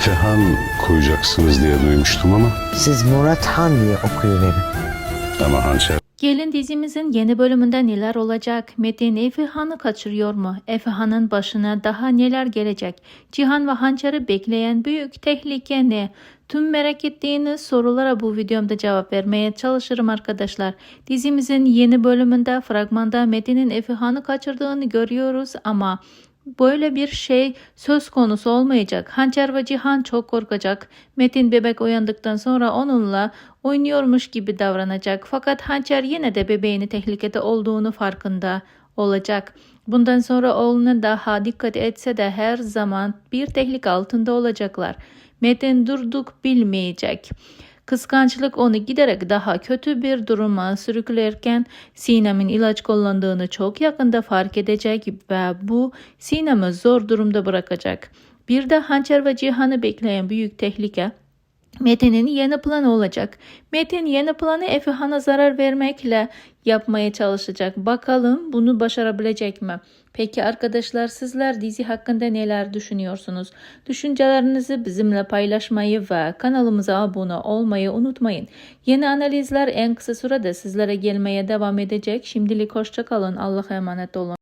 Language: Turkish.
Efe Han koyacaksınız diye duymuştum ama. Siz Murat Han diye okuyuverin. Ama hançer. Gelin dizimizin yeni bölümünde neler olacak? Metin Efe Han'ı kaçırıyor mu? Efe Han'ın başına daha neler gelecek? Cihan ve Hançer'i bekleyen büyük tehlike ne? Tüm merak ettiğiniz sorulara bu videomda cevap vermeye çalışırım arkadaşlar. Dizimizin yeni bölümünde fragmanda Metin'in Efe Han'ı kaçırdığını görüyoruz ama böyle bir şey söz konusu olmayacak. Hançer ve Cihan çok korkacak. Metin bebek uyandıktan sonra onunla oynuyormuş gibi davranacak. Fakat Hançer yine de bebeğinin tehlikede olduğunu farkında olacak. Bundan sonra oğluna daha dikkat etse de her zaman bir tehlike altında olacaklar. Metin durduk bilmeyecek. Kıskançlık onu giderek daha kötü bir duruma sürüklerken Sinem'in ilaç kullandığını çok yakında fark edecek ve bu Sinem'i zor durumda bırakacak. Bir de Hançer ve Cihan'ı bekleyen büyük tehlike Metin'in yeni planı olacak. Metin yeni planı Efe Han'a zarar vermekle yapmaya çalışacak. Bakalım bunu başarabilecek mi? Peki arkadaşlar sizler dizi hakkında neler düşünüyorsunuz? Düşüncelerinizi bizimle paylaşmayı ve kanalımıza abone olmayı unutmayın. Yeni analizler en kısa sürede sizlere gelmeye devam edecek. Şimdilik hoşça kalın. Allah'a emanet olun.